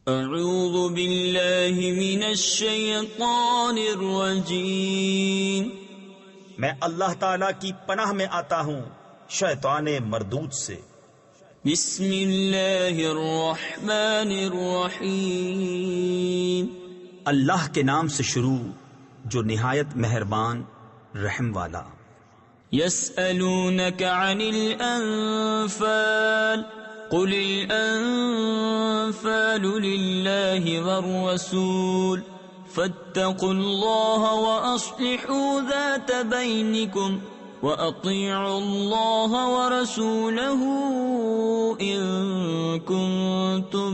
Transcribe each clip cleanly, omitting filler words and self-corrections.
اعوذ باللہ من الشیطان الرجیم، میں اللہ تعالی کی پناہ میں آتا ہوں شیطان مردود سے۔ بسم اللہ الرحمن الرحیم، اللہ کے نام سے شروع جو نہایت مہربان رحم والا۔ یسألونک عن الانفال قل الانفال للہ والرسول فاتقوا اللہ واصلحوا ذات بینکم وَأَطِيعُوا اللَّهَ وَرَسُولَهُ إِن كُنتُم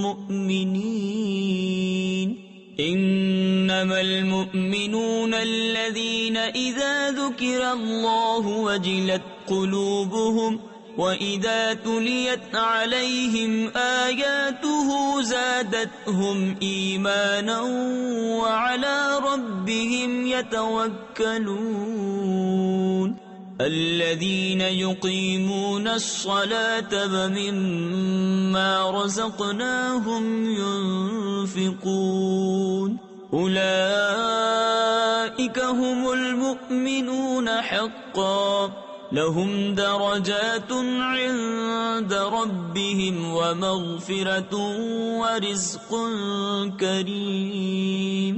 مُّؤْمِنِينَ إِنَّمَا الْمُؤْمِنُونَ الَّذِينَ إِذَا ذُكِرَ اللَّهُ وَجِلَتْ قُلُوبُهُمْ وَإِذَا تُلِيَتْ عَلَيْهِمْ آيَاتُهُ زَادَتْهُمْ إِيمَانًا وَعَلَى رَبِّهِمْ يَتَوَكَّلُونَ الَّذِينَ يُقِيمُونَ الصَّلَاةَ وَمِمَّا رَزَقْنَاهُمْ يُنفِقُونَ أُولَئِكَ هُمُ الْمُؤْمِنُونَ حَقًّا لهم درجات عند ربهم ومغفرة ورزق کریم۔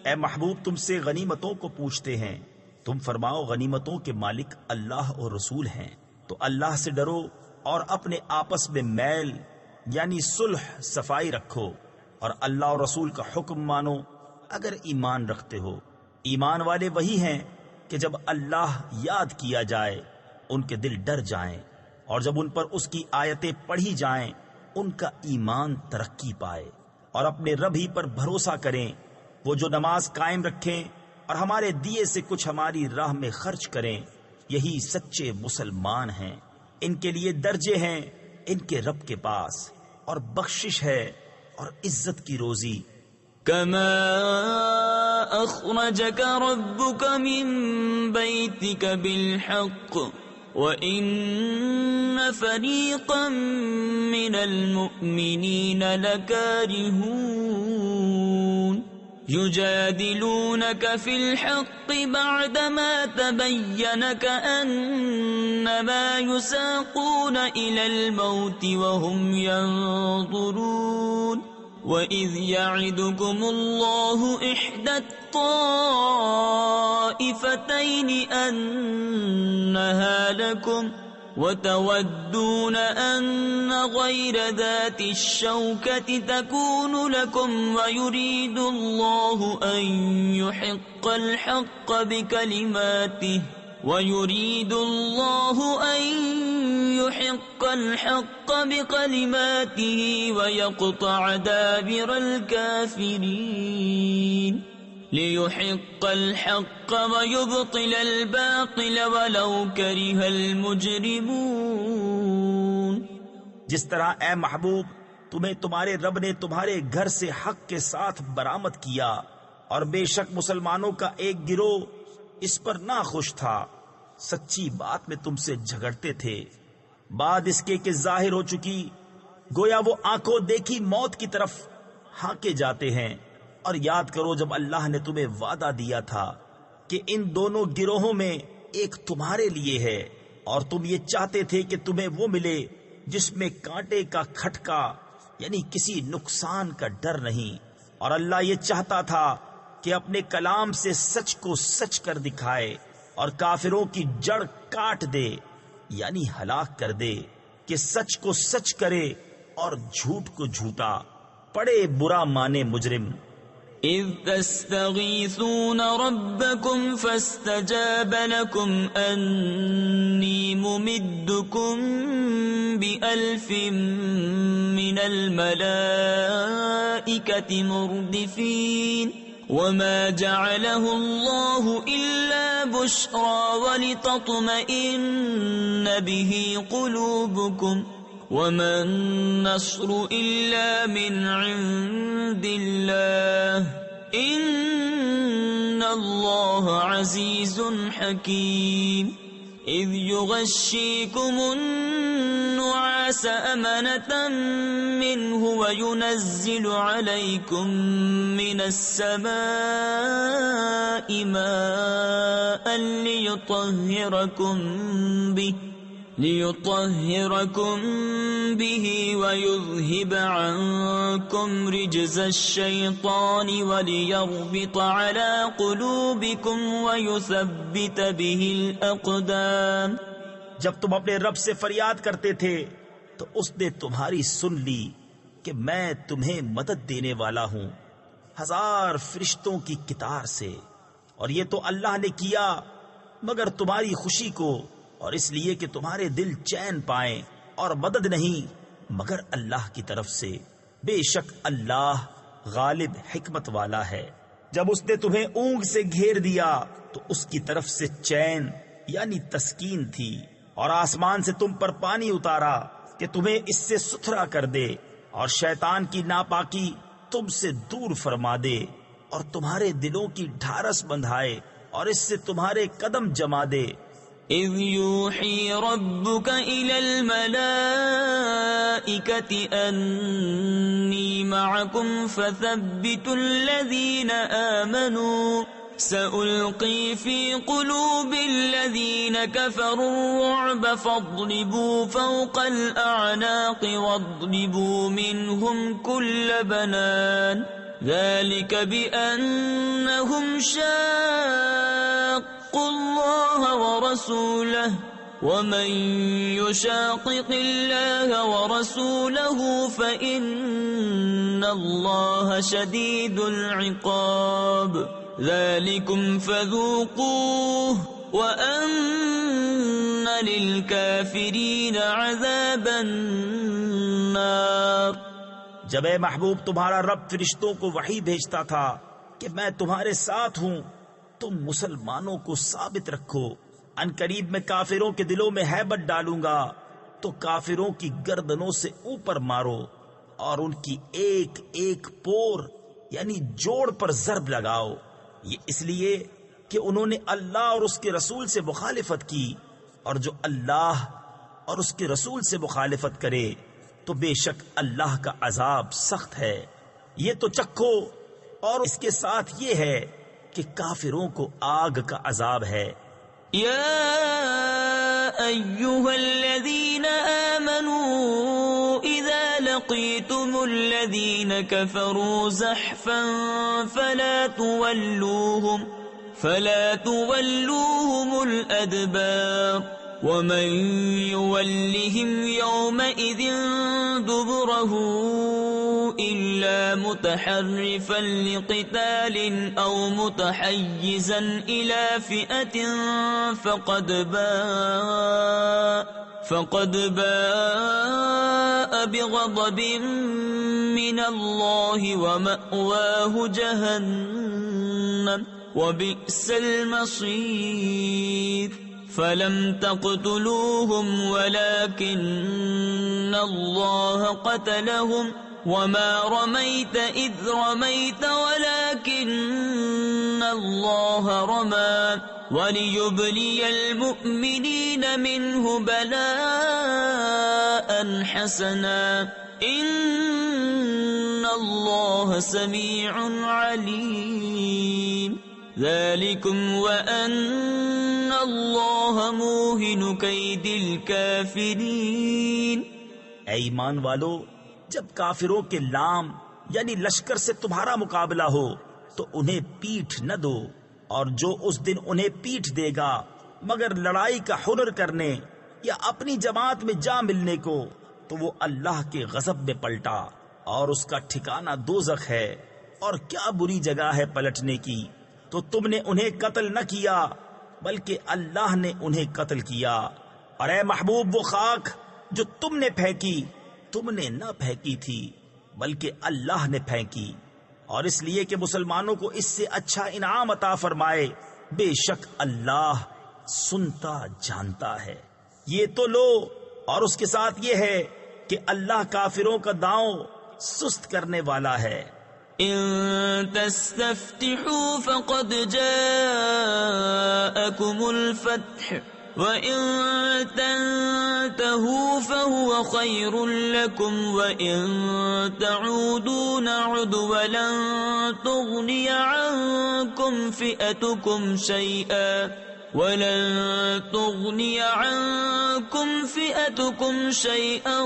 اے محبوب تم سے غنیمتوں کو پوچھتے ہیں، تم فرماؤ غنیمتوں کے مالک اللہ اور رسول ہیں، تو اللہ سے ڈرو اور اپنے آپس میں میل یعنی صلح صفائی رکھو، اور اللہ اور رسول کا حکم مانو اگر ایمان رکھتے ہو۔ ایمان والے وہی ہیں کہ جب اللہ یاد کیا جائے ان کے دل ڈر جائیں، اور جب ان پر اس کی آیتیں پڑھی جائیں ان کا ایمان ترقی پائے، اور اپنے رب ہی پر بھروسہ کریں۔ وہ جو نماز قائم رکھیں اور ہمارے دیے سے کچھ ہماری راہ میں خرچ کریں، یہی سچے مسلمان ہیں۔ ان کے لیے درجے ہیں ان کے رب کے پاس، اور بخشش ہے اور عزت کی روزی۔ كما أخرجك ربك من بيتك بالحق وإن فريقا من المؤمنين لكارهون يجادلونك في الحق بعدما تبين كأنما يساقون إلى الموت وهم ينظرون وَإِذْ يَعِدُكُمُ اللَّهُ إِحْدَى الطَّائِفَتَيْنِ أَنَّهَا لَكُمْ وَتَوَدُّونَ أَنَّ غَيْرَ ذَاتِ الشَّوْكَةِ تَكُونُ لَكُمْ وَيُرِيدُ اللَّهُ أَن يُحِقَّ الْحَقَّ بِكَلِمَاتِهِ وَيُرِيدُ اللَّهُ أَن يُحِقَّ الْحَقَّ بِكَلِمَاتِهِ وَيَقْطَعَ دَابِرَ الْكَافِرِينَ لِيُحِقَّ الْحَقَّ وَيُبْطِلَ الْبَاطِلَ وَلَوْ كَرِهَ الْمُجْرِمُونَ۔ جس طرح اے محبوب تمہیں تمہارے رب نے تمہارے گھر سے حق کے ساتھ برآمد کیا، اور بے شک مسلمانوں کا ایک گروہ اس پر ناخوش تھا، سچی بات میں تم سے جھگڑتے تھے، بعد اس کے کہ ظاہر ہو چکی، گویا وہ آنکھوں دیکھی موت کی طرف ہانکے جاتے ہیں۔ اور یاد کرو جب اللہ نے تمہیں وعدہ دیا تھا کہ ان دونوں گروہوں میں ایک تمہارے لیے ہے، اور تم یہ چاہتے تھے کہ تمہیں وہ ملے جس میں کانٹے کا کھٹکا یعنی کسی نقصان کا ڈر نہیں، اور اللہ یہ چاہتا تھا کہ اپنے کلام سے سچ کو سچ کر دکھائے اور کافروں کی جڑ کاٹ دے یعنی ہلاک کر دے، کہ سچ کو سچ کرے اور جھوٹ کو جھوٹا، پڑے برا مانے مجرم۔ اذ تستغیثون ربکم فاستجاب لکم انی ممدکم بألف من الملائکة مردفین وما جعله الله إلا بشرى ولتطمئن به قلوبكم وما النصر إلا من عند الله إن الله عزيز حكيم۔ إذ يغشيكم النعاس أمنة منه وينزل عليكم من السماء ماء ليطهركم به ويذهب عنكم رجز الشيطان وليربط على قلوبكم ويثبت به الأقدام. جب تم اپنے رب سے فریاد کرتے تھے تو اس نے تمہاری سن لی کہ میں تمہیں مدد دینے والا ہوں 1000 فرشتوں کی قطار سے، اور یہ تو اللہ نے کیا مگر تمہاری خوشی کو، اور اس لیے کہ تمہارے دل چین پائیں، اور مدد نہیں مگر اللہ کی طرف سے. بے شک اللہ غالب حکمت والا ہے. جب اس نے تمہیں اونگ سے گھیر دیا تو اس کی طرف سے چین یعنی تسکین تھی، اور آسمان سے تم پر پانی اتارا کہ تمہیں اس سے ستھرا کر دے، اور شیطان کی ناپاکی تم سے دور فرما دے، اور تمہارے دلوں کی ڈھارس بندھائے، اور اس سے تمہارے قدم جما دے. إذ يوحي ربك إلى الملائكة أني معكم فثبتوا الذين آمنوا سألقي في قلوب الذين كفروا الرعب فاضربوا فوق الأعناق واضربوا منهم كل بنان ذلك بأنهم شاقوا الله ورسوله ومن يشاقق الله ورسوله فإن الله شديد العقاب ذلكم فذوقوه وأن للكافرين عذاب النار. جب اے محبوب تمہارا رب فرشتوں کو وحی بھیجتا تھا کہ میں تمہارے ساتھ ہوں، تم مسلمانوں کو ثابت رکھو، ان قریب میں کافروں کے دلوں میں ہیبت ڈالوں گا، تو کافروں کی گردنوں سے اوپر مارو اور ان کی ایک ایک پور یعنی جوڑ پر ضرب لگاؤ. یہ اس لیے کہ انہوں نے اللہ اور اس کے رسول سے مخالفت کی، اور جو اللہ اور اس کے رسول سے مخالفت کرے تو بے شک اللہ کا عذاب سخت ہے. یہ تو چکھو، اور اس کے ساتھ یہ ہے کہ کافروں کو آگ کا عذاب ہے. یا ایھا الذین آمنوا اذا لقیتم الذین کفروا زحفا فلا تولوهم الادبار ومن يولهم يومئذ دبره إلا متحرفا لقتال أو متحيزا إلى فئة فقد باء بغضب من الله ومأواه جهنم وبئس المصير. فلم تقتلوهم ولكن الله قتلهم وما رميت إذ رميت ولكن الله رمى وليبلي المؤمنين منه بلاء حسنا إن الله سميع عليم. ذلكم وأن اللہ موہن کید الکافرین. اے ایمان والو، جب کافروں کے لام یعنی لشکر سے تمہارا مقابلہ ہو تو انہیں پیٹھ نہ دو، اور جو اس دن انہیں پیٹھ دے گا مگر لڑائی کا ہنر کرنے یا اپنی جماعت میں جا ملنے کو، تو وہ اللہ کے غضب میں پلٹا، اور اس کا ٹھکانہ دوزخ ہے، اور کیا بری جگہ ہے پلٹنے کی. تو تم نے انہیں قتل نہ کیا بلکہ اللہ نے انہیں قتل کیا. اور اے محبوب، وہ خاک جو تم نے پھینکی تم نے نہ پھینکی تھی بلکہ اللہ نے پھینکی، اور اس لیے کہ مسلمانوں کو اس سے اچھا انعام عطا فرمائے. بے شک اللہ سنتا جانتا ہے. یہ تو لو، اور اس کے ساتھ یہ ہے کہ اللہ کافروں کا داؤں سست کرنے والا ہے. ان تستفتحوا فقد جاءكم الفتح وَإِن تَنْتَهُوا فَهُوَ خَيْرٌ لَكُمْ وَإِن تَعُودُوا نَعُدْ وَلَن تُغْنِيَ عَنْكُمْ فِئَتُكُمْ شَيْئًا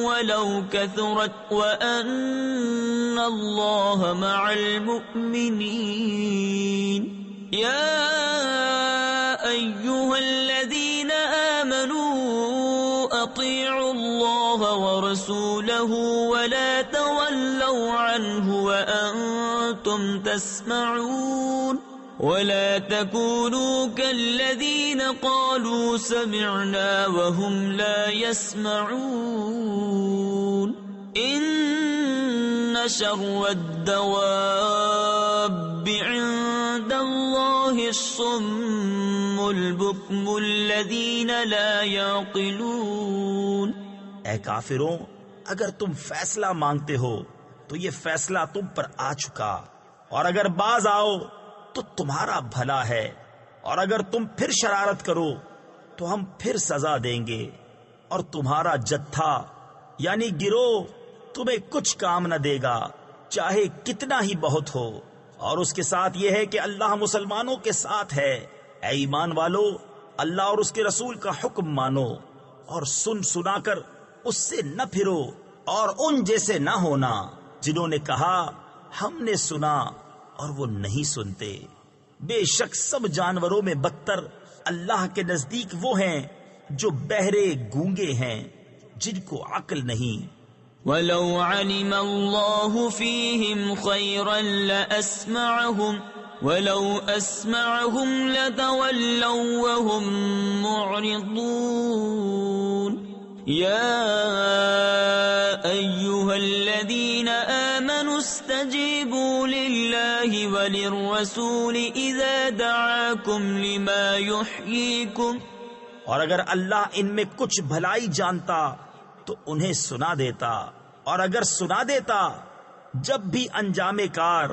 وَلَوْ كَثُرَتْ وَأَنَّ اللَّهَ مَعَ الْمُؤْمِنِينَ يَا أَيُّهَا الَّذِينَ آمَنُوا أَطِيعُوا اللَّهَ وَرَسُولَهُ وَلَا تَوَلَّوْا عَنْهُ وَأَنْتُمْ تَسْمَعُونَ وَلَا تَكُونُوا كَالَّذِينَ قَالُوا سَمِعْنَا وَهُمْ لَا يَسْمَعُونَ إِنَّ شَرَّ الدَّوَابِّ عِندَ اللَّهِ الصُّمُّ الْبُكْمُ الَّذِينَ لَا يَعْقِلُونَ۔ اے کافروں، اگر تم فیصلہ مانگتے ہو تو یہ فیصلہ تم پر آ چکا، اور اگر باز آؤ تو تمہارا بھلا ہے، اور اگر تم پھر شرارت کرو تو ہم پھر سزا دیں گے، اور تمہارا جتھا یعنی گروہ تمہیں کچھ کام نہ دے گا، چاہے کتنا ہی بہت ہو۔ اور اس کے ساتھ یہ ہے کہ اللہ مسلمانوں کے ساتھ ہے۔ اے ایمان والو، اللہ اور اس کے رسول کا حکم مانو، اور سن سنا کر اس سے نہ پھرو، اور ان جیسے نہ ہونا جنہوں نے کہا ہم نے سنا اور وہ نہیں سنتے۔ بے شک سب جانوروں میں بدتر اللہ کے نزدیک وہ ہیں جو بہرے گونگے ہیں، جن کو عقل نہیں۔ وَلَوْ عَلِمَ اللَّهُ فِيهِمْ خَيْرًا لَأَسْمَعَهُمْ وَلَوْ أَسْمَعَهُمْ لَتَوَلَّوْا وَهُمْ مُعْرِضُونَ يَا أَيُّهَا الَّذِينَ آمَنُوا اسْتَجِيبُوا لِلَّهِ وَلِلرَّسُولِ إِذَا دَعَاكُمْ لِمَا يُحْيِيكُمْ۔ اور اگر اللہ ان میں کچھ بھلائی جانتا تو انہیں سنا دیتا، اور اگر سنا دیتا جب بھی انجام کار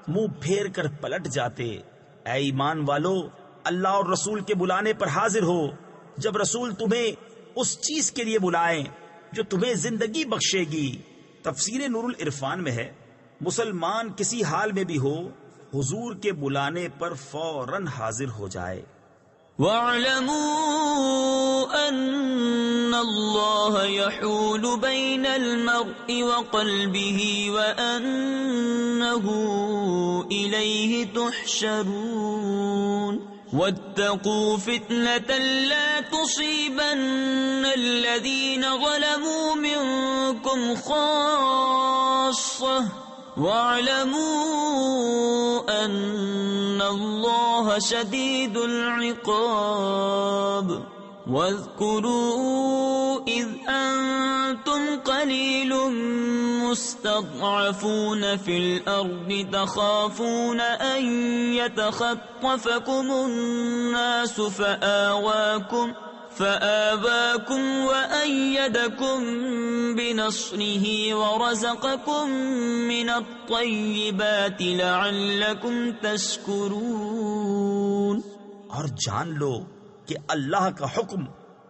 منہ پھیر کر پلٹ جاتے۔ اے ایمان والو، اللہ اور رسول کے بلانے پر حاضر ہو جب رسول تمہیں اس چیز کے لیے بلائیں جو تمہیں زندگی بخشے گی۔ تفسیر نور العرفان میں ہے، مسلمان کسی حال میں بھی ہو حضور کے بلانے پر فوراً حاضر ہو جائے۔ وَاعْلَمُوا أَنَّ اللَّهَ يَحُولُ بَيْنَ الْمَرْءِ وَقَلْبِهِ وَأَنَّهُ إِلَيْهِ تُحْشَرُونَ وَاتَّقُوا فِتْنَةً لَا تُصِيبَنَّ الَّذِينَ ظَلَمُوا مِنكُمْ خَاصَّةً وَاعْلَمُوا أَنَّ اللَّهَ شَدِيدُ الْعِقَابِ۔ وَاذْكُرُوا إِذْ أَنْتُمْ قَلِيلٌ مُسْتَضْعَفُونَ فِي الْأَرْضِ تَخَافُونَ أَنْ يَتَخَطَّفَكُمُ النَّاسُ فَآوَاكُمْ وَأَيَّدَكُمْ بِنَصْرِهِ وَرَزَقَكُمْ مِنَ الطَّيِّبَاتِ لَعَلَّكُمْ تَشْكُرُونَ۔ اور جان لو کہ اللہ کا حکم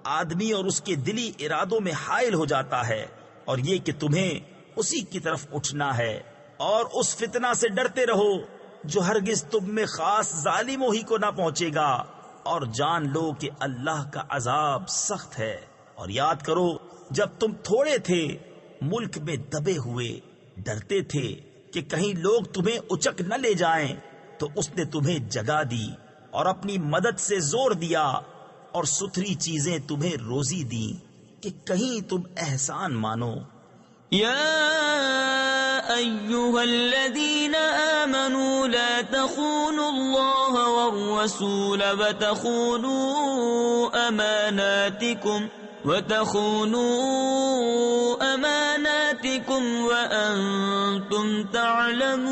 آدمی اور اس کے دلی ارادوں میں حائل ہو جاتا ہے، اور یہ کہ تمہیں اسی کی طرف اٹھنا ہے، اور اس فتنہ سے ڈرتے رہو جو ہرگز تم میں خاص ظالموں ہی کو نہ پہنچے گا، اور جان لو کہ اللہ کا عذاب سخت ہے۔ اور یاد کرو جب تم تھوڑے تھے، ملک میں دبے ہوئے، ڈرتے تھے کہ کہیں لوگ تمہیں اچک نہ لے جائیں، تو اس نے تمہیں جگہ دی اور اپنی مدد سے زور دیا، اور ستھری چیزیں تمہیں روزی دی کہ کہیں تم احسان مانو۔ يا أيها الذين آمنوا لا تخونوا الله والرسول وتخونوا أماناتكم وأنتم تعلمون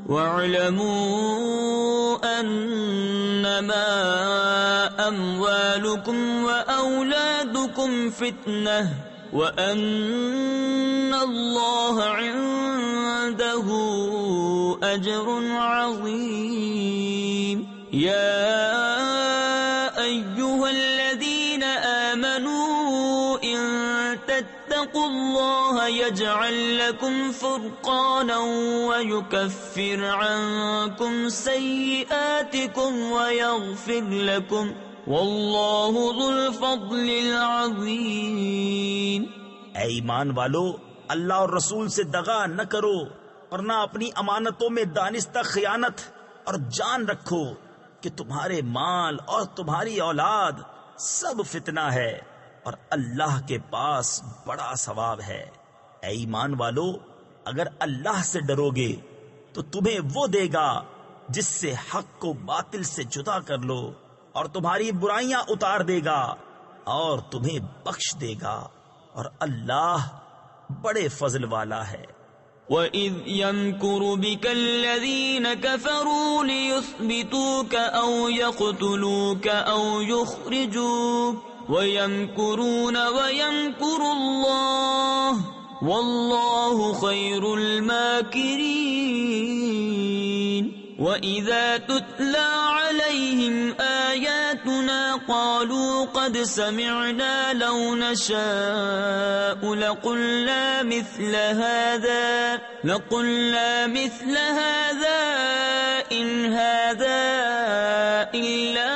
واعلموا أنما أموالكم وأولادكم فتنة وَأَنَّ اللَّهَ عِندَهُ أَجْرٌ عَظِيمٌ۔ يَا الله يجعل لكم فرقانا ويكفر عنكم سيئاتكم ويغفر لكم والله ذو الفضل العظيم۔ اے ایمان والو، اللہ اور رسول سے دغا نہ کرو اور نہ اپنی امانتوں میں دانستہ خیانت، اور جان رکھو کہ تمہارے مال اور تمہاری اولاد سب فتنہ ہے اور اللہ کے پاس بڑا ثواب ہے۔ اے ایمان والو، اگر اللہ سے ڈرو گے تو تمہیں وہ دے گا جس سے حق کو باطل سے جدا کر لو، اور تمہاری برائیاں اتار دے گا اور تمہیں بخش دے گا، اور اللہ بڑے فضل والا ہے۔ وَإِذْ يَمْكُرُ بِكَ الَّذِينَ كَفَرُوا لِيُثْبِتُوكَ أَوْ يَقْتُلُوكَ أَوْ يُخْرِجُوكَ وَيَمْكُرُونَ وَيَمْكُرُ اللَّهُ وَاللَّهُ خَيْرُ الْمَاكِرِينَ۔ وَإِذَا تُتْلَى عَلَيْهِمْ آيَاتُنَا قَالُوا قَدْ سَمِعْنَا لَوْ نَشَاءُ لَقُلْنَا مِثْلَ هَذَا إِنْ هَذَا إِلَّا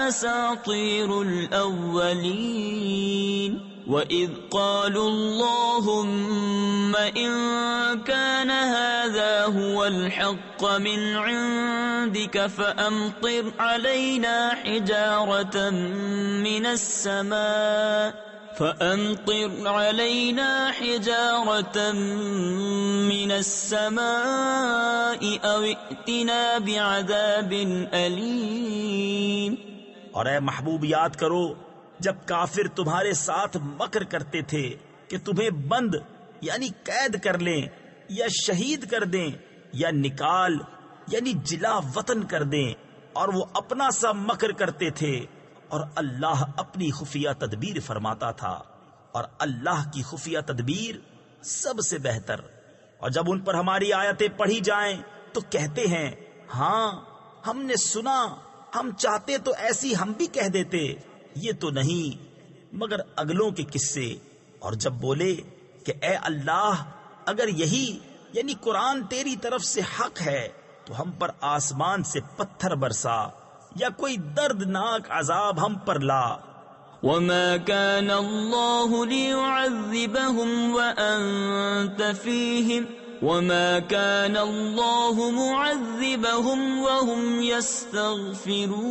أَسَاطِيرُ الْأَوَّلِينَ۔ وَإِذْ قَالُوا اللَّهُمَّ إِن كَانَ هَذَا هُوَ الْحَقَّ مِنْ عِنْدِكَ فَأَمْطِرْ عَلَيْنَا حِجَارَةً مِّنَ السَّمَاءِ أَوْ ائْتِنَا بِعَذَابٍ أَلِيمٍ۔ اور اے محبوب، یاد کرو جب کافر تمہارے ساتھ مکر کرتے تھے کہ تمہیں بند یعنی قید کر لیں، یا شہید کر دیں، یا نکال یعنی جلا وطن کر دیں، اور وہ اپنا سا مکر کرتے تھے، اور اللہ اپنی خفیہ تدبیر فرماتا تھا، اور اللہ کی خفیہ تدبیر سب سے بہتر۔ اور جب ان پر ہماری آیتیں پڑھی جائیں تو کہتے ہیں، ہاں ہم نے سنا، ہم چاہتے تو ایسی ہم بھی کہہ دیتے، یہ تو نہیں مگر اگلوں کے قصے۔ اور جب بولے کہ اے اللہ، اگر یہی یعنی قرآن تیری طرف سے حق ہے تو ہم پر آسمان سے پتھر برسا، یا کوئی دردناک عذاب ہم پر لا۔ وَمَا كَانَ اللَّهُ لِيُعَذِّبَهُمْ وَأَنْتَ فِيهِمْ وَمَا كَانَ اللَّهُ مُعَذِّبَهُمْ وَهُمْ يَسْتَغْفِرُونَ۔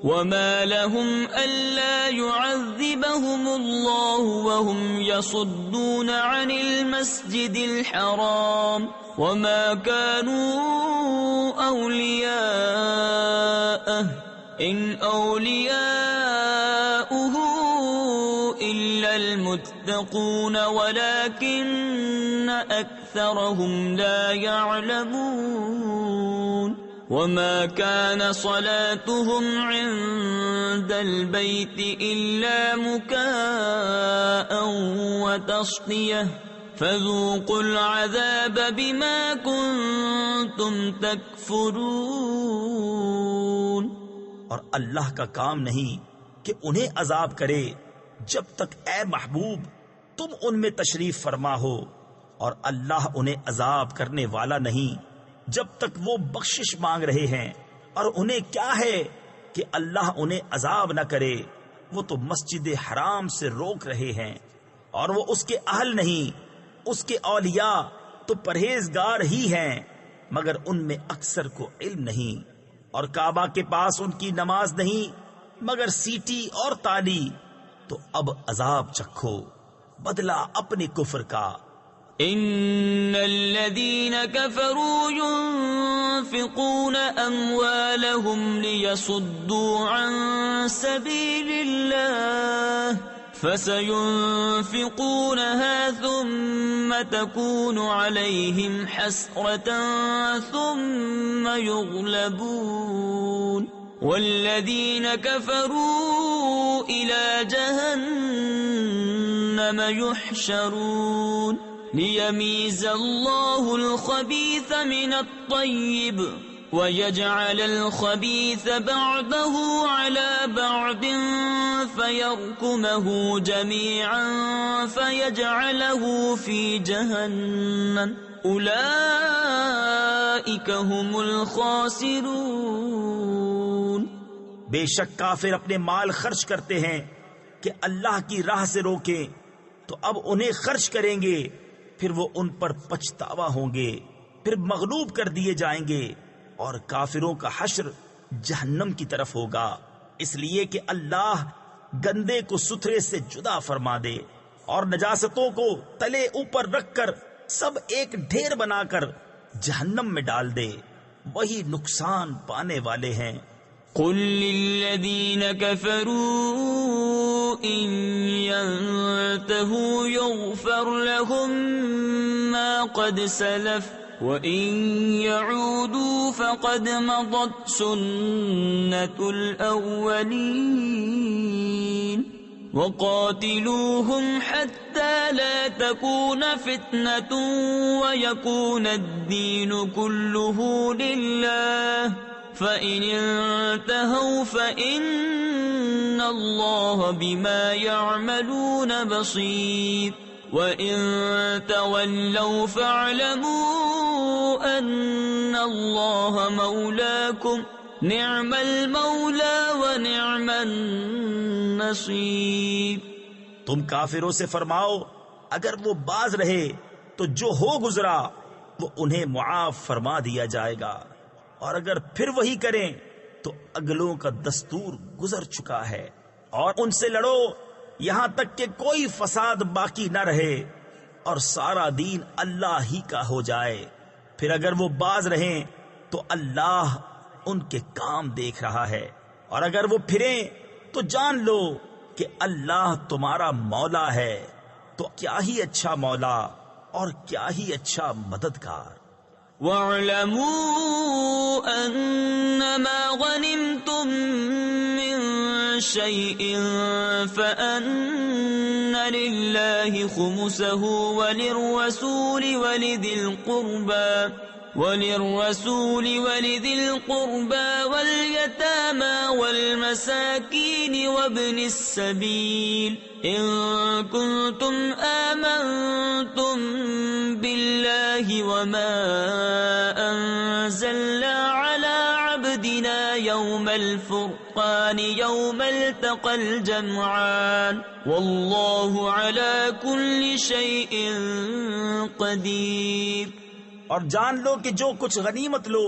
وَمَا لَهُمْ أَلَّا يُعَذِّبَهُمُ اللَّهُ وَهُمْ يَصُدُّونَ عَنِ الْمَسْجِدِ الْحَرَامِ وَمَا كَانُوا أَوْلِيَاءَهُ إِنْ أَوْلِيَاؤُهُ إِلَّا الْمُتَّقُونَ وَلَكِنَّ أَكْثَرَهُمْ لَا يَعْلَمُونَ۔ وَمَا كَانَ صَلَاتُهُمْ عِندَ الْبَيْتِ إِلَّا مُكَاءً وَتَصْدِيَةً فَذُوقُوا الْعَذَابَ بِمَا كُنْتُمْ تَكْفُرُونَ۔ اور اللہ کا کام نہیں کہ انہیں عذاب کرے جب تک اے محبوب تم ان میں تشریف فرما ہو، اور اللہ انہیں عذاب کرنے والا نہیں جب تک وہ بخشش مانگ رہے ہیں۔ اور انہیں کیا ہے کہ اللہ انہیں عذاب نہ کرے، وہ تو مسجد حرام سے روک رہے ہیں، اور وہ اس کے اہل نہیں، اس کے اولیاء تو پرہیزگار ہی ہیں، مگر ان میں اکثر کو علم نہیں۔ اور کعبہ کے پاس ان کی نماز نہیں مگر سیٹی اور تالی، تو اب عذاب چکھو بدلہ اپنے کفر کا۔ ان الذين كفروا ينفقون اموالهم ليصدوا عن سبيل الله فسينفقونها ثم تكون عليهم حسرة ثم يغلبون والذين كفروا إلى جهنم يحشرون ليميز الله الخبيث من الطيب وَيَجْعَلَ الْخَبِيثَ بَعْضَهُ عَلَى بَعْضٍ فَيَرْكُمَهُ جَمِيعًا فَيَجْعَلَهُ فِي جَهَنَّمَ أُولَئِكَ هُمُ الْخَاسِرُونَ۔ بے شک کافر اپنے مال خرچ کرتے ہیں کہ اللہ کی راہ سے روکیں، تو اب انہیں خرچ کریں گے، پھر وہ ان پر پچھتاوا ہوں گے، پھر مغلوب کر دیے جائیں گے، اور کافروں کا حشر جہنم کی طرف ہوگا، اس لیے کہ اللہ گندے کو ستھرے سے جدا فرما دے اور نجاستوں کو تلے اوپر رکھ کر سب ایک ڈھیر بنا کر جہنم میں ڈال دے، وہی نقصان پانے والے ہیں۔ قل للذین کفروا ان ينتهوا یغفر لهم ما قد سلف وَإِن يَعُودُوا فَقَدْ مَضَتْ سُنَّةُ الْأَوَّلِينَ وَقَاتِلُوهُمْ حَتَّى لَا تَكُونَ فِتْنَةٌ وَيَكُونَ الدِّينُ كُلُّهُ لِلَّهِ فَإِنِ انْتَهَوْا فَإِنَّ اللَّهَ بِمَا يَعْمَلُونَ بَصِيرٌ وَإِن تَوَلَّوْا فَاعْلَمُوا أَنَّ اللَّهَ مَوْلَاكُمْ نِعْمَ الْمَوْلَى وَنِعْمَ النَّصِيرُ۔ تم کافروں سے فرماؤ اگر وہ باز رہے تو جو ہو گزرا وہ انہیں معاف فرما دیا جائے گا، اور اگر پھر وہی کریں تو اگلوں کا دستور گزر چکا ہے، اور ان سے لڑو یہاں تک کہ کوئی فساد باقی نہ رہے اور سارا دین اللہ ہی کا ہو جائے، پھر اگر وہ باز رہیں تو اللہ ان کے کام دیکھ رہا ہے، اور اگر وہ پھریں تو جان لو کہ اللہ تمہارا مولا ہے، تو کیا ہی اچھا مولا اور کیا ہی اچھا مددگار۔ وَاعْلَمُوا أَنَّمَا غَنِمْتُم مِّن شَيْءٍ فَأَنَّ لِلَّهِ خُمُسَهُ وَلِلرَّسُولِ وَلِذِي الْقُرْبَى وَالْيَتَامَى وَالْمَسَاكِينِ وَابْنِ السَّبِيلِ إِن كُنتُمْ آمَنتُم بِاللَّهِ وَمَا أَنزَلْنَا عَلَى عَبْدِنَا يَوْمَ الْفُرْقَانِ يَوْمَ الْتَقَى الْجَمْعَانِ وَاللَّهُ عَلَى كُلِّ شَيْءٍ قَدِيرٌ۔ اور جان لو کہ جو کچھ غنیمت لو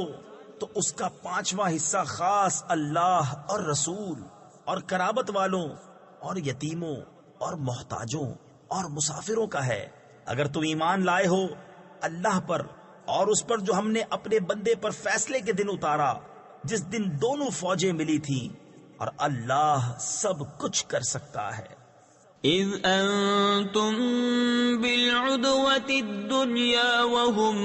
تو اس کا 5واں حصہ خاص اللہ اور رسول اور قرابت والوں اور یتیموں اور محتاجوں اور مسافروں کا ہے، اگر تم ایمان لائے ہو اللہ پر اور اس پر جو ہم نے اپنے بندے پر فیصلے کے دن اتارا، جس دن دونوں فوجیں ملی تھیں، اور اللہ سب کچھ کر سکتا ہے۔ اذ انتم بالعدوة الدنيا وهم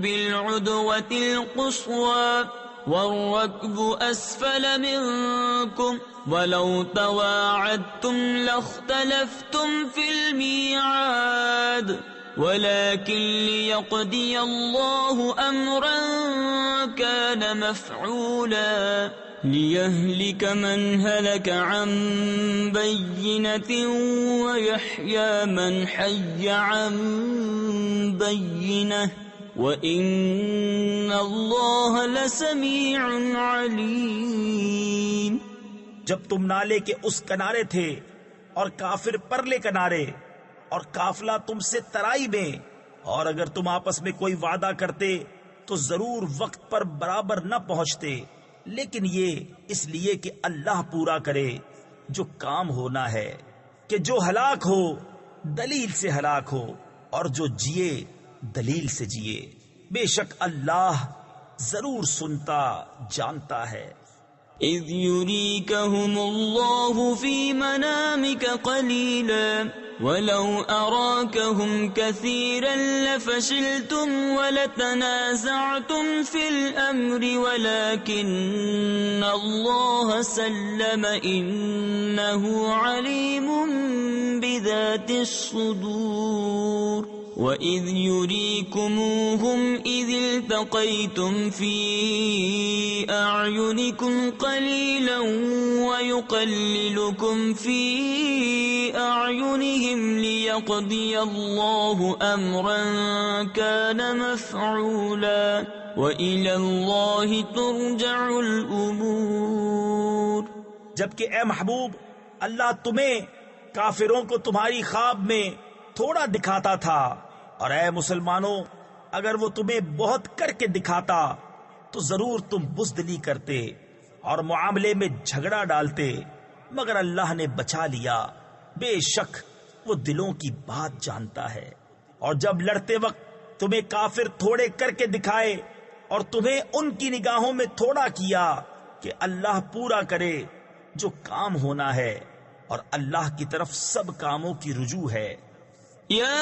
بالعدوة القصوى والركب اسفل منكم ولو تواعدتم لاختلفتم في الميعاد ولكن ليقضي الله امرا كان مفعولا ليهلك من هلك عن بينة ويحيى من حي عن بينة وإن الله لسميع عليم۔ جب تم نالے کے اس کنارے تھے اور کافر پرلے کنارے اور قافلہ تم سے ترائی میں، اور اگر تم آپس میں کوئی وعدہ کرتے تو ضرور وقت پر برابر نہ پہنچتے، لیکن یہ اس لیے کہ اللہ پورا کرے جو کام ہونا ہے، کہ جو ہلاک ہو دلیل سے ہلاک ہو اور جو جیے دلیل سے جیے، بے شک اللہ ضرور سنتا جانتا ہے۔ اذ يريكهم الله في منامك قليلا ولو أراكهم كثيرا لفشلتم ولتنازعتم في الأمر ولكن الله سلم إنه عليم بذات الصدور۔ وَإِذْ يُرِيكُمُوهُمْ إِذِ الْتَقَيْتُمْ فِي أَعْيُنِكُمْ قَلِيلًا وَيُقَلِّلُكُمْ فِي أَعْيُنِهِمْ لِيَقْضِيَ اللَّهُ أَمْرًا كَانَ مَفْعُولًا وَإِلَى اللَّهِ تُرْجَعُ الْأُمُورُ۔ جبکہ اے محبوب اللہ تمہیں کافروں کو تمہاری خواب میں تھوڑا دکھاتا تھا، اور اے مسلمانوں اگر وہ تمہیں بہت کر کے دکھاتا تو ضرور تم بزدلی کرتے اور معاملے میں جھگڑا ڈالتے، مگر اللہ نے بچا لیا، بے شک وہ دلوں کی بات جانتا ہے۔ اور جب لڑتے وقت تمہیں کافر تھوڑے کر کے دکھائے اور تمہیں ان کی نگاہوں میں تھوڑا کیا کہ اللہ پورا کرے جو کام ہونا ہے، اور اللہ کی طرف سب کاموں کی رجوع ہے۔ یا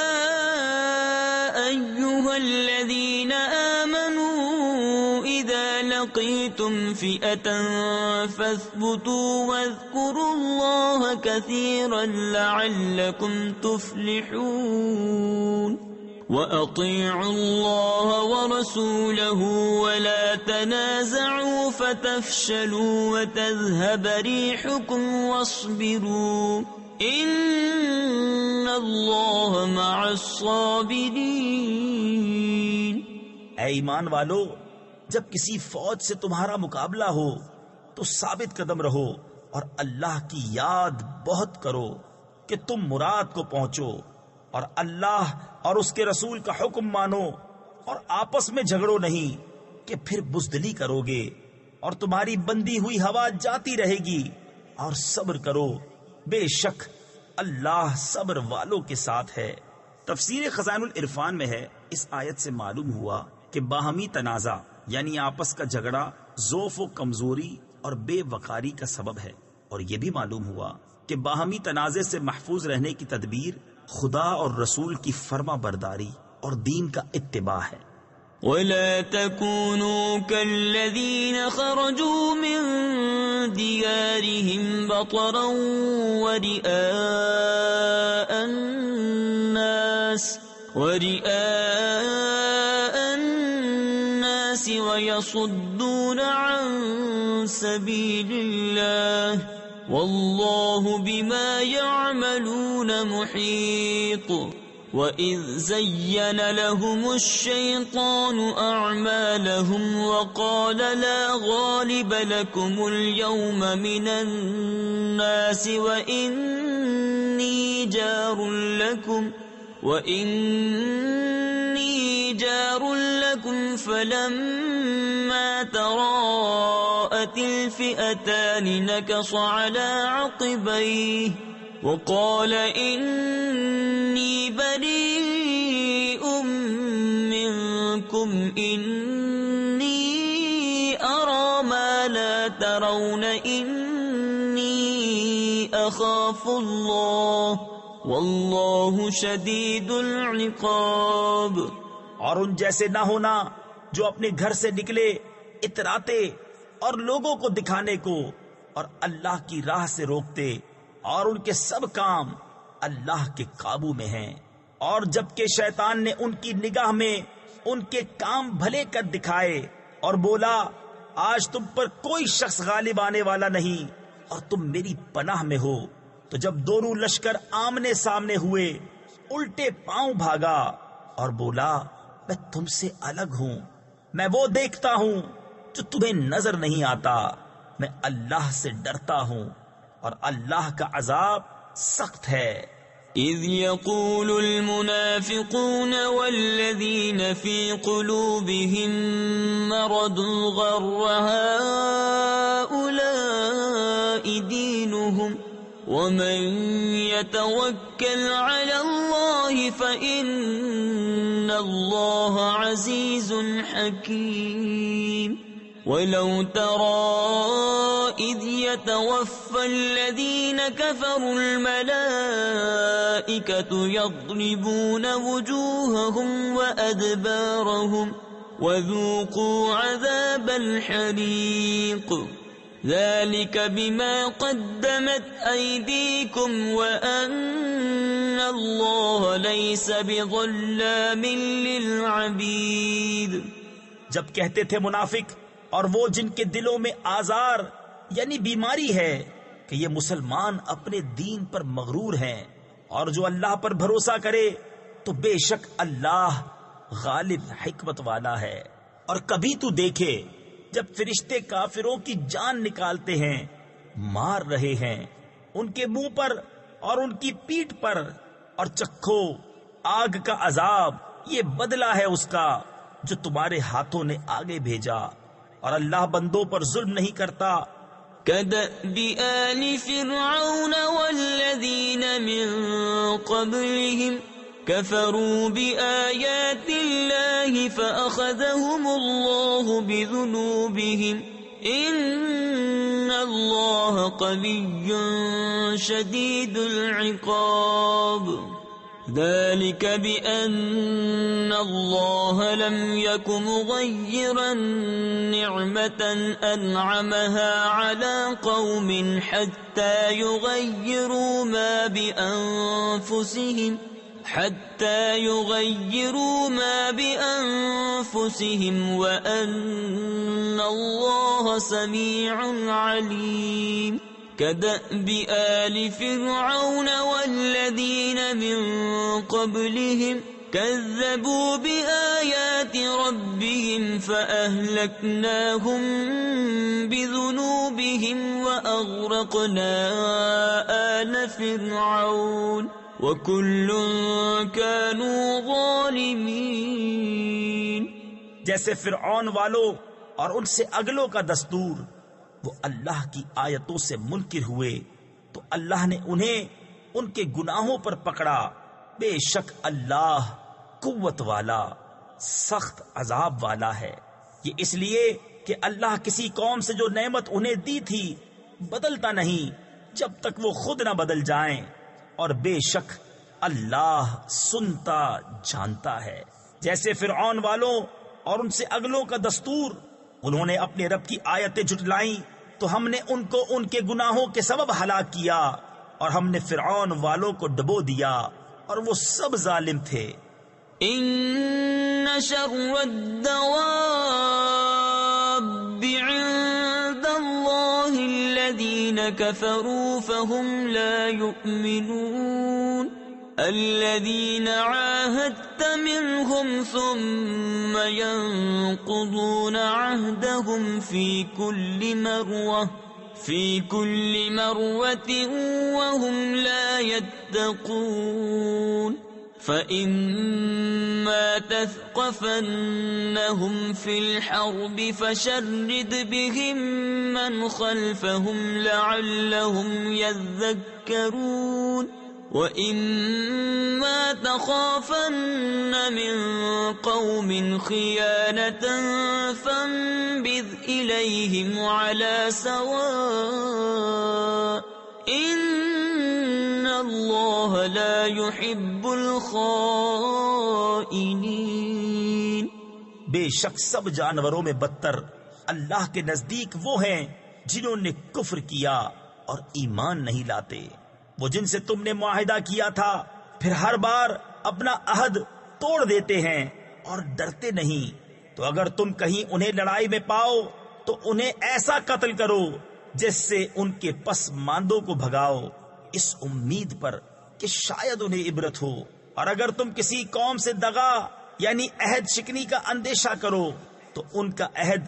ایہا الذین آمنوا اذا لقیتم فئة فاثبتوا واذکروا اللہ کثیرا لعلکم تفلحون وَأَطِيعُوا اللَّهَ وَرَسُولَهُ وَلَا تَنَازَعُوا فَتَفْشَلُوا وَتَذْهَبَ رِيحُكُمْ وَاصْبِرُوا إِنَّ اللَّهَ مَعَ الصَّابِرِينَ۔ اے ایمان والو، جب کسی فوج سے تمہارا مقابلہ ہو تو ثابت قدم رہو اور اللہ کی یاد بہت کرو کہ تم مراد کو پہنچو، اور اللہ اور اس کے رسول کا حکم مانو، اور آپس میں جھگڑو نہیں کہ پھر بزدلی کرو گے اور تمہاری بندی ہوئی ہوا جاتی رہے گی، اور صبر کرو، بے شک اللہ صبر والوں کے ساتھ ہے۔ تفسیر خزائن العرفان میں ہے، اس آیت سے معلوم ہوا کہ باہمی تنازع یعنی آپس کا جھگڑا ضعف و کمزوری اور بے وقاری کا سبب ہے، اور یہ بھی معلوم ہوا کہ باہمی تنازع سے محفوظ رہنے کی تدبیر خدا اور رسول کی فرما برداری اور دین کا اتباع ہے۔ وَلَا تَكُونُوا كَالَّذِينَ خَرَجُوا مِن دِيَارِهِمْ بَطَرًا وَرِئَاءَ النَّاسِ وَيَصُدُّونَ عَن سَبِيلِ اللَّهِ وَاللَّهُ بِمَا يَعْمَلُونَ مُحِيطٌ۔ وَإِذْ زَيَّنَ لَهُمُ الشَّيْطَانُ أَعْمَالَهُمْ وَقَالَ لَا غَالِبَ لَكُمُ الْيَوْمَ مِنَ النَّاسِ وَإِنِّي جَارٌ لَكُمْ فَلَمَّا تَرَاءَتِ الْفِئَتَانِ نَكَصَ عَلَى عَقِبَيْهِ وَقَالَ إِنِّي بَرِيءٌ مِّنكُمْ إِنِّي أَرَى مَا لَا تَرَوْنَ إِنِّي أَخَافُ اللَّهَ وَاللَّهُ شَدِيدُ الْعِقَابِ۔ اور ان جیسے نہ ہونا جو اپنے گھر سے نکلے اتراتے اور لوگوں کو دکھانے کو اور اللہ کی راہ سے روکتے، اور ان کے سب کام اللہ کے قابو میں ہیں۔ اور جبکہ شیطان نے ان کی نگاہ میں ان کے کام بھلے کر دکھائے اور بولا آج تم پر کوئی شخص غالب آنے والا نہیں اور تم میری پناہ میں ہو، تو جب دونوں لشکر آمنے سامنے ہوئے الٹے پاؤں بھاگا اور بولا میں تم سے الگ ہوں، میں وہ دیکھتا ہوں جو تمہیں نظر نہیں آتا، میں اللہ سے ڈرتا ہوں اور اللہ کا عذاب سخت ہے۔ اذ يقول المنافقون والذين في قلوبهم مرض غر هؤلاء دينهم ومن يتوكل على الله فإن الله عزيز حكيم۔ وَلَوْ تَرَى إِذْ يَتَوَفَّى الَّذِينَ كَفَرُوا الْمَلَائِكَةُ يَضْرِبُونَ وُجُوهَهُمْ وَأَدْبَارَهُمْ وَذُوقُوا عَذَابَ الْحَرِيقِ۔ ذلك بما قدمت أيديكم وأن الله ليس بظلام للعبيد. جب کہتے تھے منافق اور وہ جن کے دلوں میں آزار یعنی بیماری ہے کہ یہ مسلمان اپنے دین پر مغرور ہیں، اور جو اللہ پر بھروسہ کرے تو بے شک اللہ غالب حکمت والا ہے. اور کبھی تو دیکھے جب فرشتے کافروں کی جان نکالتے ہیں، مار رہے ہیں ان کے منہ پر اور ان کی پیٹھ پر، اور چکھو آگ کا عذاب، یہ بدلہ ہے اس کا جو تمہارے ہاتھوں نے آگے بھیجا، اور اللہ بندوں پر ظلم نہیں کرتا. كدأب آل فرعون والذين من قبلهم كفروا بآيات الله فأخذهم الله بذنوبهم إن الله قوي شديد العقاب. ذلك بأن الله لم يكن مغيرا نعمة أنعمها على قوم حتى يغيروا ما بأنفسهم وأن الله سميع عليم. كدأب آل فرعون والذين من قبلهم كذبوا بآيات ربهم فأهلكناهم بذنوبهم وأغرقنا آل فرعون وكل كانوا ظالمين. جیسے فرعون والوں اور ان سے اگلوں کا دستور، وہ اللہ کی آیتوں سے منکر ہوئے تو اللہ نے انہیں ان کے گناہوں پر پکڑا. بے شک اللہ قوت والا سخت عذاب والا ہے. یہ اس لیے کہ اللہ کسی قوم سے جو نعمت انہیں دی تھی بدلتا نہیں جب تک وہ خود نہ بدل جائیں، اور بے شک اللہ سنتا جانتا ہے. جیسے فرعون والوں اور ان سے اگلوں کا دستور، انہوں نے اپنے رب کی آیتیں جھٹلائیں تو ہم نے ان کو ان کے گناہوں کے سبب ہلاک کیا، اور ہم نے فرعون والوں کو ڈبو دیا اور وہ سب ظالم تھے. ان شر الدواب عند الله الذين كفروا فهم لا يؤمنون. الذين عاهدت منهم ثم ينقضون عهدهم في كل مرة وهم لا يتقون. فإما تثقفنهم في الحرب فشرد بهم من خلفهم لعلهم يذكرون. وَإِمَّا تَخَافَنَّ مِن قَوْمٍ خِيَانَةً فَانبِذْ إِلَيْهِمْ عَلَى سَوَاءٍ إِنَّ اللَّهَ لَا يُحِبُّ الْخَائِنِينَ. بے شک سب جانوروں میں بدتر اللہ کے نزدیک وہ ہیں جنہوں نے کفر کیا اور ایمان نہیں لاتے، وہ جن سے تم نے معاہدہ کیا تھا پھر ہر بار اپنا عہد توڑ دیتے ہیں اور ڈرتے نہیں. تو اگر تم کہیں انہیں لڑائی میں پاؤ تو انہیں ایسا قتل کرو جس سے ان کے پس ماندوں کو بھگاؤ، اس امید پر کہ شاید انہیں عبرت ہو. اور اگر تم کسی قوم سے دغا یعنی عہد شکنی کا اندیشہ کرو تو ان کا عہد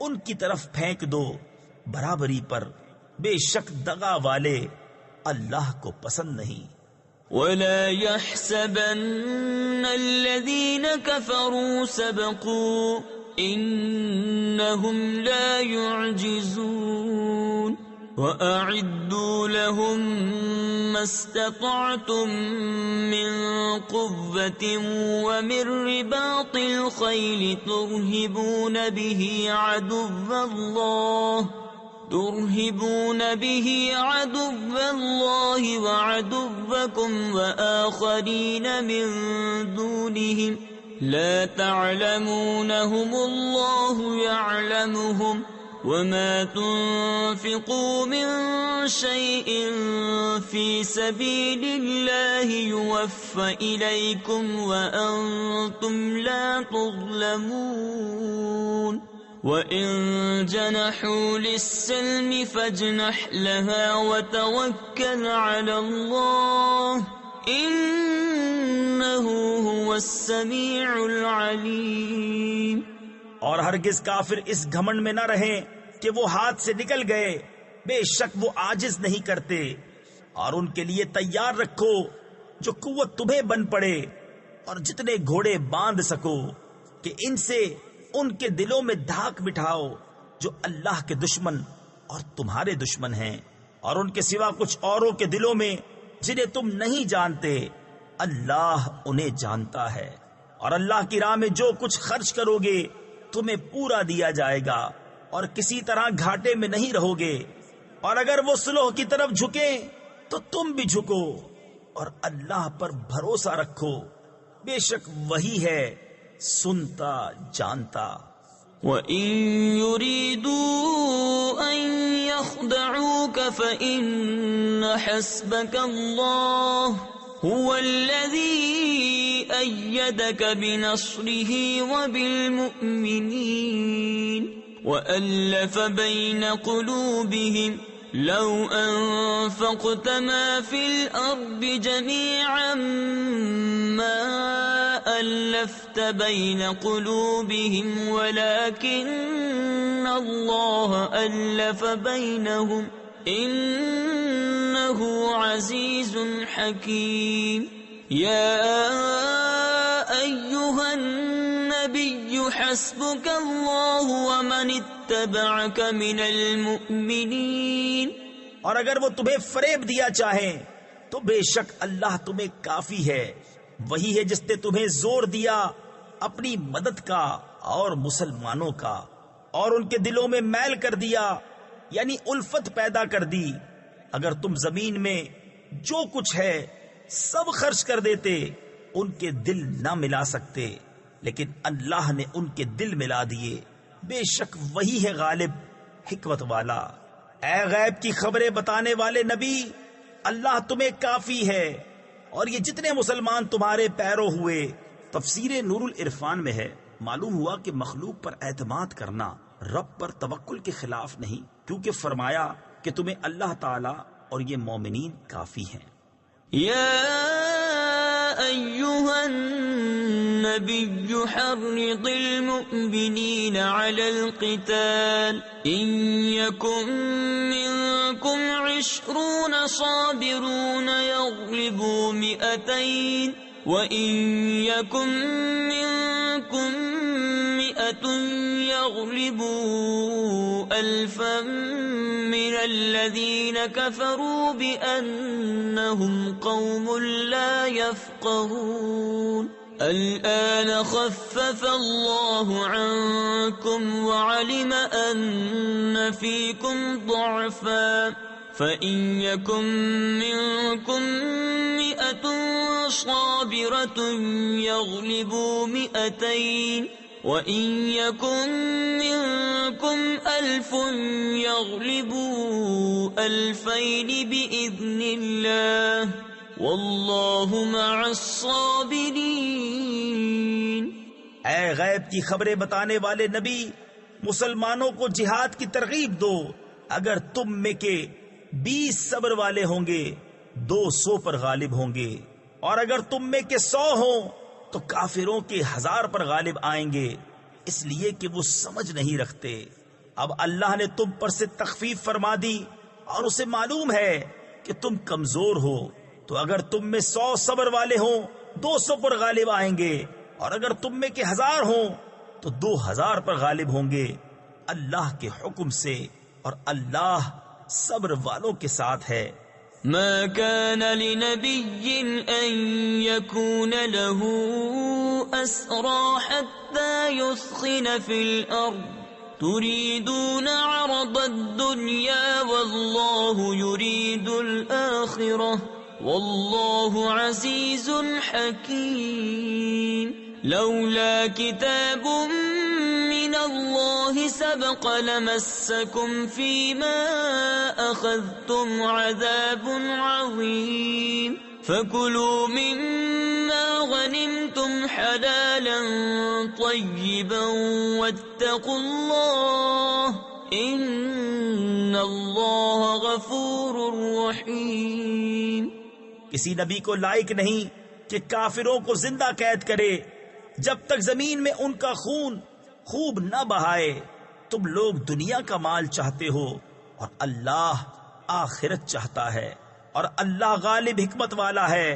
ان کی طرف پھینک دو برابری پر. بے شک دغا والے اللہ کو پسند نہیں. وَلَا يَحْسَبَنَّ الَّذِينَ كَفَرُوا سَبَقُوا إِنَّهُمْ لَا يُعْجِزُونَ. وَأَعِدُّوا لَهُم مَّا اسْتَطَعْتُم مِّن قُوَّةٍ وَمِن رِّبَاطِ الْخَيْلِ تُرْهِبُونَ به عدو الله وعدوكم وآخرين من دونهم لا تعلمونهم الله يعلمهم وما تنفقوا من شيء في سبيل الله يوفى إليكم وأنتم لا تظلمون وإن جنحوا للسلم فاجنح لها وتوكل على الله إنه هو السميع العليم۔ اور ہرگز کافر اس گھمنڈ میں نہ رہیں کہ وہ ہاتھ سے نکل گئے، بے شک وہ عاجز نہیں کرتے، اور ان کے لیے تیار رکھو جو قوت تمہیں بن پڑے، اور جتنے گھوڑے باندھ سکو کہ ان سے ان کے دلوں میں دھاک بٹھاؤ جو اللہ کے دشمن اور تمہارے دشمن ہیں، اور ان کے سوا کچھ اوروں کے دلوں میں جنہیں تم نہیں جانتے، اللہ انہیں جانتا ہے۔ اور اللہ کی راہ میں جو کچھ خرچ کرو گے تمہیں پورا دیا جائے گا، اور کسی طرح گھاٹے میں نہیں رہو گے، اور اگر وہ صلح کی طرف جھکیں تو تم بھی جھکو، اور اللہ پر بھروسہ رکھو، بے شک وہی ہے سنتا جانتا۔ وَإِن يُرِيدُوا أَن يَخْدَعُوكَ فَإِنَّ حَسْبَكَ اللَّهُ هُوَ الَّذِي أَيَّدَكَ بِنَصْرِهِ وَبِالْمُؤْمِنِينَ وَأَلَّفَ بَيْنَ قُلُوبِهِمْ لو أنفقت ما في الأرض جميعا ما ألفت بين قلوبهم ولكن الله ألف بينهم إنه عزيز حكيم يا أيها النبي حسبك الله ومن اتبعك من المؤمنين۔ اور اگر وہ تمہیں فریب دیا چاہیں تو بے شک اللہ تمہیں کافی ہے، وہی ہے جس نے تمہیں زور دیا اپنی مدد کا اور مسلمانوں کا، اور ان کے دلوں میں میل کر دیا یعنی الفت پیدا کر دی۔ اگر تم زمین میں جو کچھ ہے سب خرچ کر دیتے ان کے دل نہ ملا سکتے، لیکن اللہ نے ان کے دل ملا دیے، بے شک وہی ہے غالب حکمت والا۔ اے غیب کی خبریں بتانے والے نبی، اللہ تمہیں کافی ہے، اور یہ جتنے مسلمان تمہارے پیرو ہوئے۔ تفسیر نور العرفان میں ہے، معلوم ہوا کہ مخلوق پر اعتماد کرنا رب پر توکل کے خلاف نہیں، کیونکہ فرمایا کہ تمہیں اللہ تعالی اور یہ مومنین کافی ہیں۔ يا أيها النبي حرض المؤمنين على القتال إن يكن منكم 20 صابرون يغلبوا 200 وإن يكن منكم 100 يغلبوا 1000 من الذين كفروا بأنهم قوم لا يفقهون الآن خفف الله عنكم وعلم أن فيكم ضعفا فإن يكن منكم 100 صابرة يغلبوا 200 وَإِن يَكُن مِّنكُمْ 1000 يَغْلِبُوا 2000 بِإِذْنِ اللَّهِ وَاللَّهُ مَعَ الصَّابِرِينَ۔ اے غیب کی خبریں بتانے والے نبی، مسلمانوں کو جہاد کی ترغیب دو۔ اگر تم میں کے 20 صبر والے ہوں گے 200 پر غالب ہوں گے، اور اگر تم میں کے 100 ہوں تو کافروں کے 1000 پر غالب آئیں گے، اس لیے کہ وہ سمجھ نہیں رکھتے۔ اب اللہ نے تم پر سے تخفیف فرما دی اور اسے معلوم ہے کہ تم کمزور ہو، تو اگر تم میں 100 صبر والے ہوں 200 پر غالب آئیں گے، اور اگر تم میں کے 1000 ہوں تو 2000 پر غالب ہوں گے اللہ کے حکم سے، اور اللہ صبر والوں کے ساتھ ہے۔ ما كان لنبي أن يكون له أسرى حتى يثخن في الأرض تريدون عرض الدنيا والله يريد الآخرة واللہ عزیز حکیم. لولا کتاب من اللہ سبق لمسکم فیما اخذتم عذاب عظیم. فکلوا مما غنمتم حلالا طیبا واتقوا اللہ ان اللہ غفور رحیم. کسی نبی کو لائق نہیں کہ کافروں کو زندہ قید کرے جب تک زمین میں ان کا خون خوب نہ بہائے. تم لوگ دنیا کا مال چاہتے ہو اور اللہ آخرت چاہتا ہے، اور اللہ غالب حکمت والا ہے.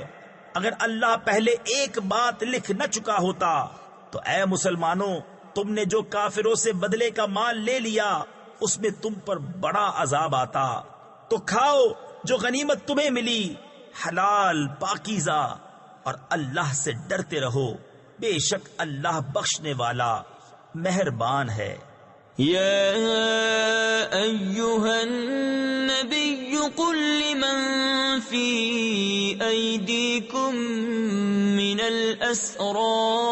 اگر اللہ پہلے ایک بات لکھ نہ چکا ہوتا تو اے مسلمانوں، تم نے جو کافروں سے بدلے کا مال لے لیا اس میں تم پر بڑا عذاب آتا. تو کھاؤ جو غنیمت تمہیں ملی، حلال پاکیزہ، اور اللہ سے ڈرتے رہو، بے شک اللہ بخشنے والا مہربان ہے. یا ایہا النبی قل لمن فی ایدیکم من الاسراء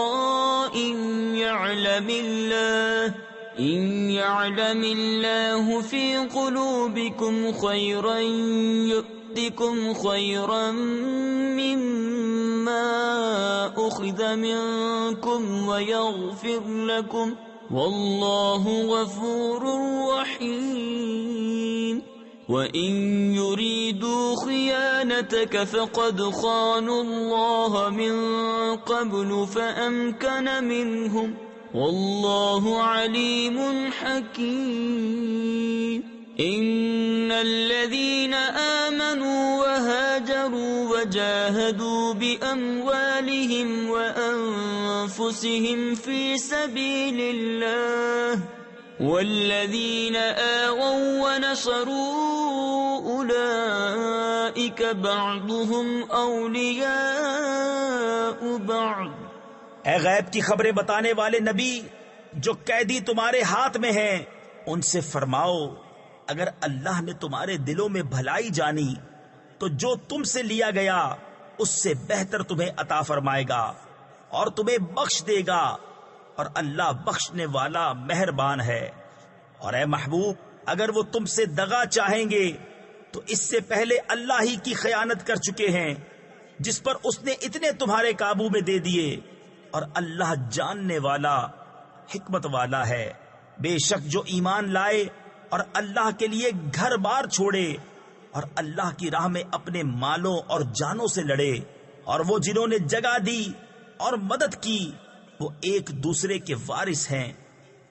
ان يعلم اللہ فی قلوبکم خیرا یؤتکم خیرا مما اخذ منکم ویغفر لکم واللہ غفور رحیم. وَإِن يُرِيدُوا خِيَانَتَكَ فَقَدْ خَانُوا اللَّهَ مِن قَبْلُ فَأَمْكَنَ مِنْهُمْ وَاللَّهُ عَلِيمٌ حَكِيمٌ. إِنَّ الَّذِينَ آمَنُوا وَهَاجَرُوا وَجَاهَدُوا بِأَمْوَالِهِمْ وَأَنفُسِهِمْ فِي سَبِيلِ اللَّهِ والذین آووا ونصروا اولئک بعضهم اولیاء بعض. اے غیب کی خبریں بتانے والے نبی، جو قیدی تمہارے ہاتھ میں ہیں ان سے فرماؤ، اگر اللہ نے تمہارے دلوں میں بھلائی جانی تو جو تم سے لیا گیا اس سے بہتر تمہیں عطا فرمائے گا اور تمہیں بخش دے گا، اور اللہ بخشنے والا مہربان ہے. اور اے محبوب، اگر وہ تم سے دغا چاہیں گے تو اس سے پہلے اللہ ہی کی خیانت کر چکے ہیں جس پر اس نے اتنے تمہارے قابو میں دے دیے، اور اللہ جاننے والا حکمت والا ہے. بے شک جو ایمان لائے اور اللہ کے لیے گھر بار چھوڑے اور اللہ کی راہ میں اپنے مالوں اور جانوں سے لڑے، اور وہ جنہوں نے جگہ دی اور مدد کی، وہ ایک دوسرے کے وارث ہیں.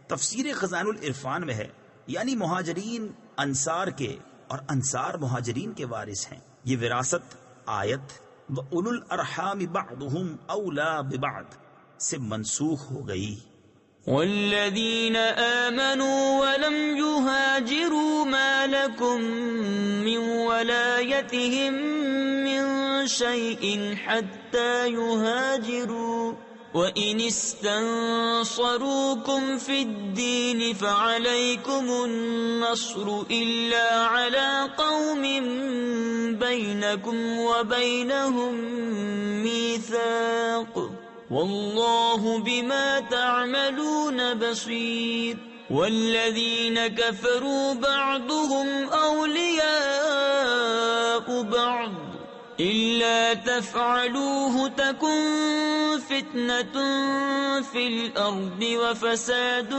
تفسیر خزائن العرفان میں ہے، یعنی مہاجرین انصار کے اور انصار مہاجرین کے وارث ہیں. یہ وراثت آیت وَأُولُو الْأَرْحَامِ بَعْضُهُمْ أَوْلَى بِبَعْضٍ سے منسوخ ہو گئی. والذین آمنوا ولم يهاجروا ما لكم من ولایتهم من شيء حتى يهاجروا وَإِنِ اسْتَنصَرُوكُمْ فِي الدِّينِ فَعَلَيْكُمُ النَّصْرُ إِلَّا عَلَىٰ قَوْمٍ بَيْنَكُمْ وَبَيْنَهُم مِّيثَاقٌ وَاللَّهُ بِمَا تَعْمَلُونَ بَصِيرٌ. وَالَّذِينَ كَفَرُوا بَعْضُهُمْ أَوْلِيَاءُ بَعْضٍ إِلَّا تَفْعَلُوهُ تَكُنْ فِتْنَةٌ فِي الْأَرْضِ وَفَسَادٌ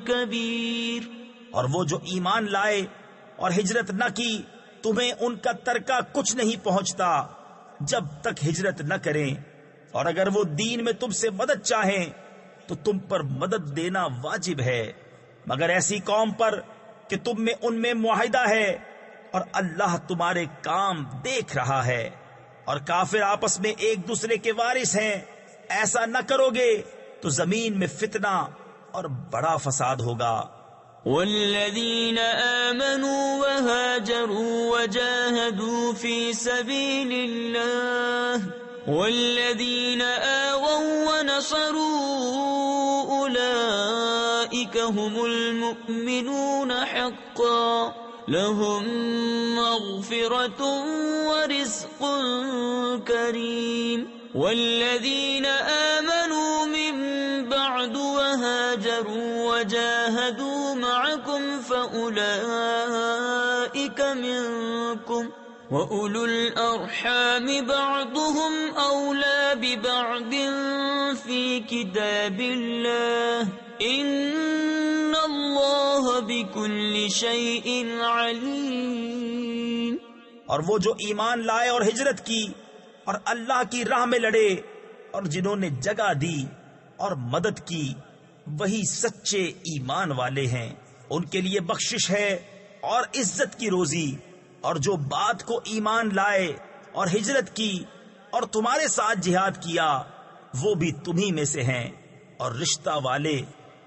كَبِيرٌ. اور وہ جو ایمان لائے اور ہجرت نہ کی، تمہیں ان کا ترکہ کچھ نہیں پہنچتا جب تک ہجرت نہ کریں، اور اگر وہ دین میں تم سے مدد چاہیں تو تم پر مدد دینا واجب ہے، مگر ایسی قوم پر کہ تم میں ان میں معاہدہ ہے اور اللہ تمہارے کام دیکھ رہا ہے، اور کافر آپس میں ایک دوسرے کے وارث ہیں. ایسا نہ کرو گے تو زمین میں فتنہ اور بڑا فساد ہوگا. والذین آمنوا وهاجروا وجاهدوا في سبيل الله والذین آووا ونصروا أولئك هم المؤمنون حقا لهم مغفرة ورزق كريم والذين آمنوا من بعد وهاجروا وجاهدوا معكم فأولئك منكم وَأُولُو الْأَرْحَامِ بَعْضُهُمْ أَوْلَى بِبَعْضٍ فِي كِتَابِ اللَّهِ إِنَّ اللَّهَ بِكُلِّ شَيْءٍ عَلِيمٌ۔ اور وہ جو ایمان لائے اور ہجرت کی اور اللہ کی راہ میں لڑے اور جنہوں نے جگہ دی اور مدد کی وہی سچے ایمان والے ہیں، ان کے لیے بخشش ہے اور عزت کی روزی۔ اور جو بات کو ایمان لائے اور ہجرت کی اور تمہارے ساتھ جہاد کیا وہ بھی تمہیں میں سے ہیں، اور رشتہ والے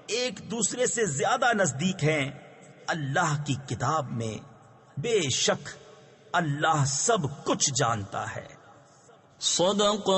ایک دوسرے سے زیادہ نزدیک ہیں اللہ کی کتاب میں، بے شک اللہ سب کچھ جانتا ہے۔ صدق